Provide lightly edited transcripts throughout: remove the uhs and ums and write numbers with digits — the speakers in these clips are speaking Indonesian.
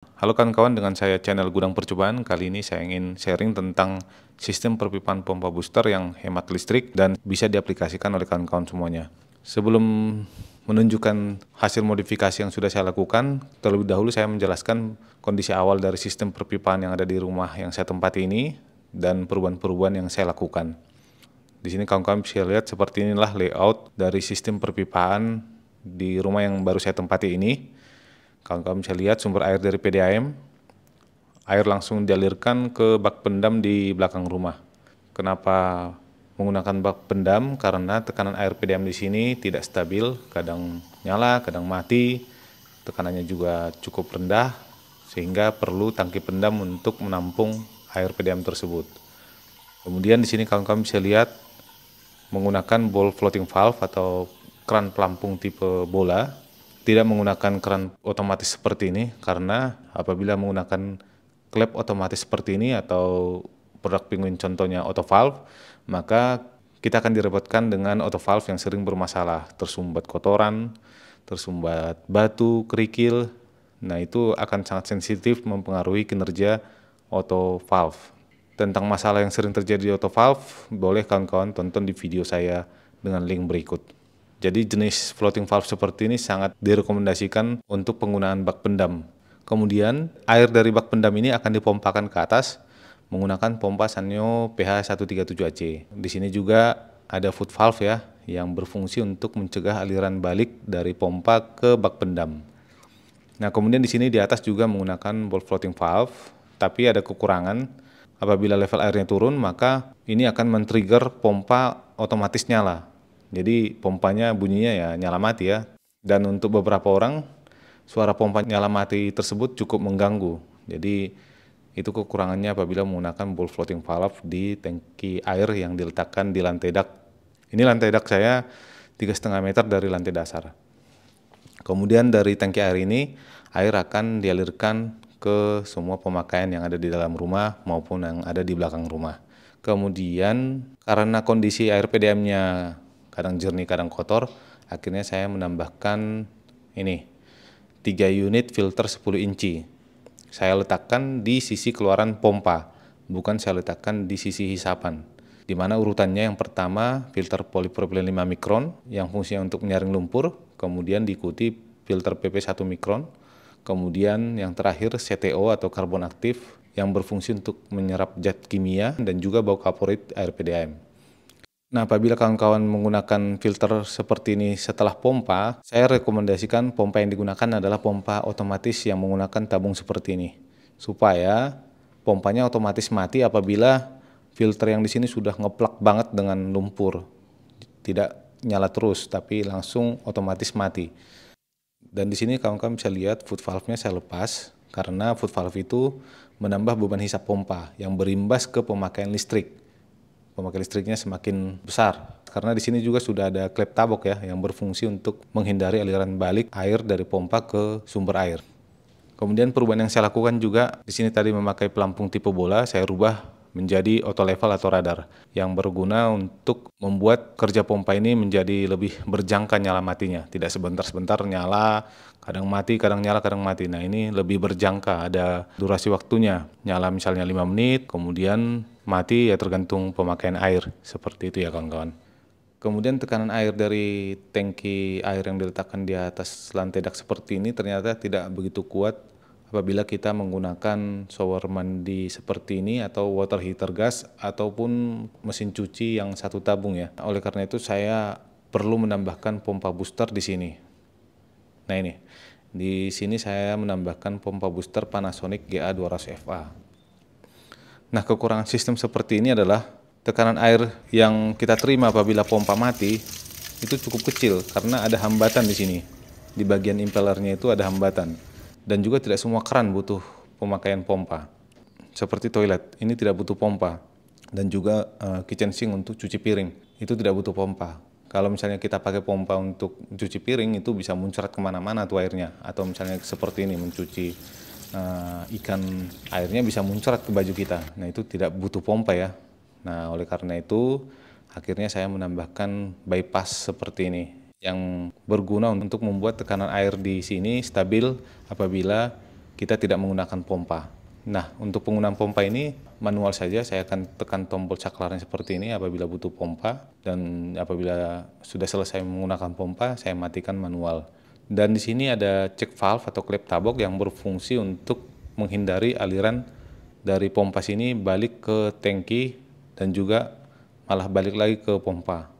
Halo kawan-kawan, dengan saya channel Gudang Percobaan. Kali ini saya ingin sharing tentang sistem perpipaan pompa booster yang hemat listrik dan bisa diaplikasikan oleh kawan-kawan semuanya. Sebelum menunjukkan hasil modifikasi yang sudah saya lakukan, terlebih dahulu saya menjelaskan kondisi awal dari sistem perpipaan yang ada di rumah yang saya tempati ini dan perubahan-perubahan yang saya lakukan. Di sini kawan-kawan bisa lihat seperti inilah layout dari sistem perpipaan di rumah yang baru saya tempati ini. Kawan-kawan bisa lihat sumber air dari PDAM, air langsung dialirkan ke bak pendam di belakang rumah. Kenapa menggunakan bak pendam? Karena tekanan air PDAM di sini tidak stabil, kadang nyala, kadang mati, tekanannya juga cukup rendah, sehingga perlu tangki pendam untuk menampung air PDAM tersebut. Kemudian di sini kawan-kawan bisa lihat menggunakan ball floating valve atau keran pelampung tipe bola, tidak menggunakan keran otomatis seperti ini, karena apabila menggunakan klep otomatis seperti ini atau produk Penguin contohnya auto valve, maka kita akan direpotkan dengan auto valve yang sering bermasalah, tersumbat kotoran, tersumbat batu, kerikil. Nah, itu akan sangat sensitif mempengaruhi kinerja auto valve. Tentang masalah yang sering terjadi di auto valve, boleh kawan-kawan tonton di video saya dengan link berikut. Jadi jenis floating valve seperti ini sangat direkomendasikan untuk penggunaan bak pendam. Kemudian air dari bak pendam ini akan dipompakan ke atas menggunakan pompa Sanyo PH 137AC. Di sini juga ada foot valve ya, yang berfungsi untuk mencegah aliran balik dari pompa ke bak pendam. Nah, kemudian di sini di atas juga menggunakan ball floating valve, tapi ada kekurangan. Apabila level airnya turun, maka ini akan men-trigger pompa otomatis nyala. Jadi pompanya bunyinya ya nyala mati ya. Dan untuk beberapa orang, suara pompa nyala mati tersebut cukup mengganggu. Jadi itu kekurangannya apabila menggunakan ball floating valve di tangki air yang diletakkan di lantai dak. Ini lantai dak saya 3,5 meter dari lantai dasar. Kemudian dari tangki air ini, air akan dialirkan ke semua pemakaian yang ada di dalam rumah maupun yang ada di belakang rumah. Kemudian karena kondisi air PDAM-nya kadang jernih, kadang kotor, akhirnya saya menambahkan ini 3 unit filter 10 inci. Saya letakkan di sisi keluaran pompa, bukan saya letakkan di sisi hisapan. Di mana urutannya yang pertama filter polipropilен 5 mikron yang fungsinya untuk menyaring lumpur, kemudian diikuti filter PP 1 mikron, kemudian yang terakhir CTO atau karbon aktif yang berfungsi untuk menyerap zat kimia dan juga bau kaporit air PDAM. Nah, apabila kawan-kawan menggunakan filter seperti ini setelah pompa, saya rekomendasikan pompa yang digunakan adalah pompa otomatis yang menggunakan tabung seperti ini, supaya pompanya otomatis mati apabila filter yang di sini sudah ngeplak banget dengan lumpur, tidak nyala terus, tapi langsung otomatis mati. Dan di sini kawan-kawan bisa lihat foot valve-nya saya lepas, karena foot valve itu menambah beban hisap pompa yang berimbas ke pemakaian listrik. Pemakaian listriknya semakin besar, karena di sini juga sudah ada klep tabok ya yang berfungsi untuk menghindari aliran balik air dari pompa ke sumber air. Kemudian perubahan yang saya lakukan juga di sini tadi memakai pelampung tipe bola, saya rubah menjadi auto level atau radar yang berguna untuk membuat kerja pompa ini menjadi lebih berjangka nyala matinya, tidak sebentar-sebentar nyala, kadang mati, kadang nyala, kadang mati. Nah, ini lebih berjangka, ada durasi waktunya, nyala misalnya 5 menit, kemudian mati ya tergantung pemakaian air, seperti itu ya kawan-kawan. Kemudian tekanan air dari tangki air yang diletakkan di atas lantai dak seperti ini ternyata tidak begitu kuat apabila kita menggunakan shower mandi seperti ini atau water heater gas ataupun mesin cuci yang satu tabung ya. Oleh karena itu saya perlu menambahkan pompa booster di sini. Nah, ini di sini saya menambahkan pompa booster Panasonic GA200FA. Nah, kekurangan sistem seperti ini adalah tekanan air yang kita terima apabila pompa mati itu cukup kecil karena ada hambatan di sini. Di bagian impellernya itu ada hambatan. Dan juga tidak semua keran butuh pemakaian pompa. Seperti toilet, ini tidak butuh pompa. Dan juga kitchen sink untuk cuci piring, itu tidak butuh pompa. Kalau misalnya kita pakai pompa untuk cuci piring, itu bisa muncrat kemana-mana tuh airnya. Atau misalnya seperti ini, mencuci ikan, airnya bisa muncrat ke baju kita. Nah, itu tidak butuh pompa ya. Nah, oleh karena itu, akhirnya saya menambahkan bypass seperti ini yang berguna untuk membuat tekanan air di sini stabil apabila kita tidak menggunakan pompa. Nah, untuk penggunaan pompa ini manual saja, saya akan tekan tombol saklarnya seperti ini apabila butuh pompa, dan apabila sudah selesai menggunakan pompa, saya matikan manual. Dan di sini ada check valve atau klep tabok yang berfungsi untuk menghindari aliran dari pompa sini balik ke tangki dan juga malah balik lagi ke pompa.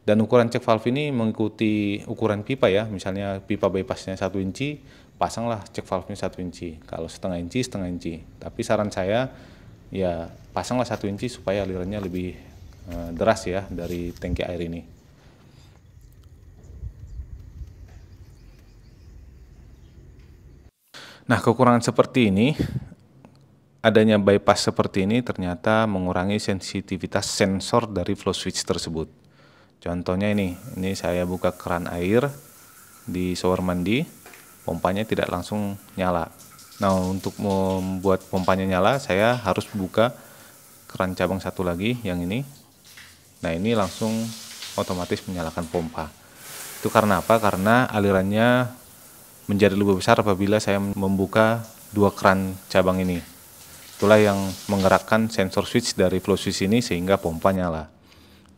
Dan ukuran check valve ini mengikuti ukuran pipa ya, misalnya pipa bypassnya 1 inci, pasanglah check valve-nya 1 inci. Kalau setengah inci, setengah inci. Tapi saran saya ya pasanglah 1 inci supaya alirannya lebih deras ya dari tangki air ini. Nah, kekurangan seperti ini, adanya bypass seperti ini ternyata mengurangi sensitivitas sensor dari flow switch tersebut. Contohnya ini saya buka keran air di shower mandi, pompanya tidak langsung nyala. Nah, untuk membuat pompanya nyala, saya harus buka keran cabang satu lagi yang ini. Nah, ini langsung otomatis menyalakan pompa. Itu karena apa? Karena alirannya menjadi lebih besar apabila saya membuka dua keran cabang ini. Itulah yang menggerakkan sensor switch dari flow switch ini sehingga pompa nyala.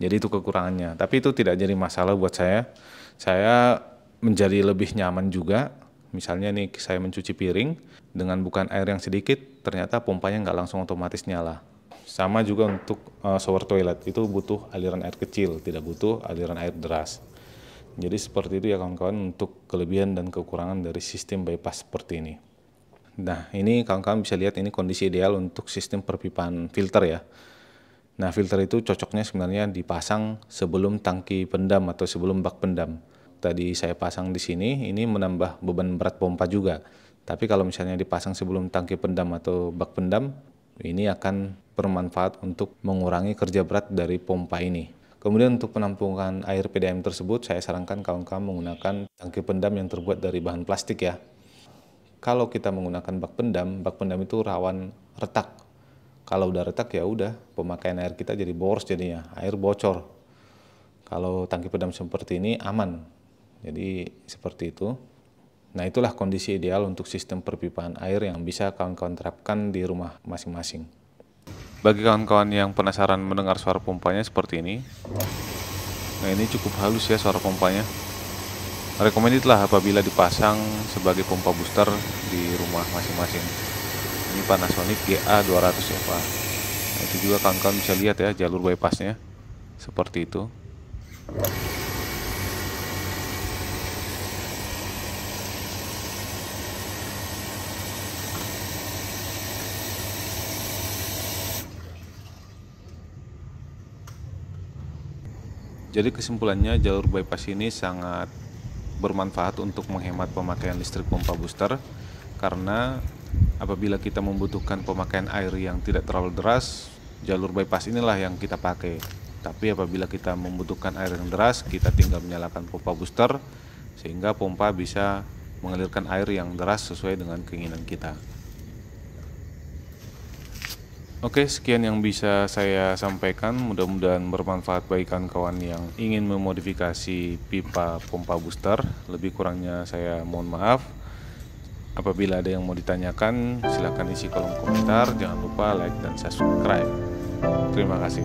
Jadi itu kekurangannya, tapi itu tidak jadi masalah buat saya. Saya menjadi lebih nyaman juga. Misalnya nih saya mencuci piring, dengan bukan air yang sedikit, ternyata pompanya nggak langsung otomatis nyala. Sama juga untuk shower toilet, itu butuh aliran air kecil, tidak butuh aliran air deras. Jadi seperti itu ya kawan-kawan untuk kelebihan dan kekurangan dari sistem bypass seperti ini. Nah, ini kawan-kawan bisa lihat ini kondisi ideal untuk sistem perpipaan filter ya. Nah, filter itu cocoknya sebenarnya dipasang sebelum tangki pendam atau sebelum bak pendam. Tadi saya pasang di sini, ini menambah beban berat pompa juga. Tapi kalau misalnya dipasang sebelum tangki pendam atau bak pendam, ini akan bermanfaat untuk mengurangi kerja berat dari pompa ini. Kemudian untuk penampungan air PDAM tersebut, saya sarankan kawan-kawan menggunakan tangki pendam yang terbuat dari bahan plastik ya. Kalau kita menggunakan bak pendam itu rawan retak. Kalau udah retak ya udah, pemakaian air kita jadi boros jadinya, air bocor. Kalau tangki pendam seperti ini aman, jadi seperti itu. Nah, itulah kondisi ideal untuk sistem perpipaan air yang bisa kawan-kawan terapkan di rumah masing-masing. Bagi kawan-kawan yang penasaran mendengar suara pompanya seperti ini, nah ini cukup halus ya suara pompanya. Recommended lah apabila dipasang sebagai pompa booster di rumah masing-masing. Ini Panasonic GA200FA. Nah, itu juga kawan-kawan bisa lihat ya jalur bypassnya seperti itu. Jadi kesimpulannya jalur bypass ini sangat bermanfaat untuk menghemat pemakaian listrik pompa booster, karena apabila kita membutuhkan pemakaian air yang tidak terlalu deras, jalur bypass inilah yang kita pakai. Tapi apabila kita membutuhkan air yang deras, kita tinggal menyalakan pompa booster sehingga pompa bisa mengalirkan air yang deras sesuai dengan keinginan kita. Oke, sekian yang bisa saya sampaikan. Mudah-mudahan bermanfaat bagi kawan-kawan yang ingin memodifikasi pipa pompa booster. Lebih kurangnya saya mohon maaf. Apabila ada yang mau ditanyakan, silakan isi kolom komentar. Jangan lupa like dan subscribe. Terima kasih.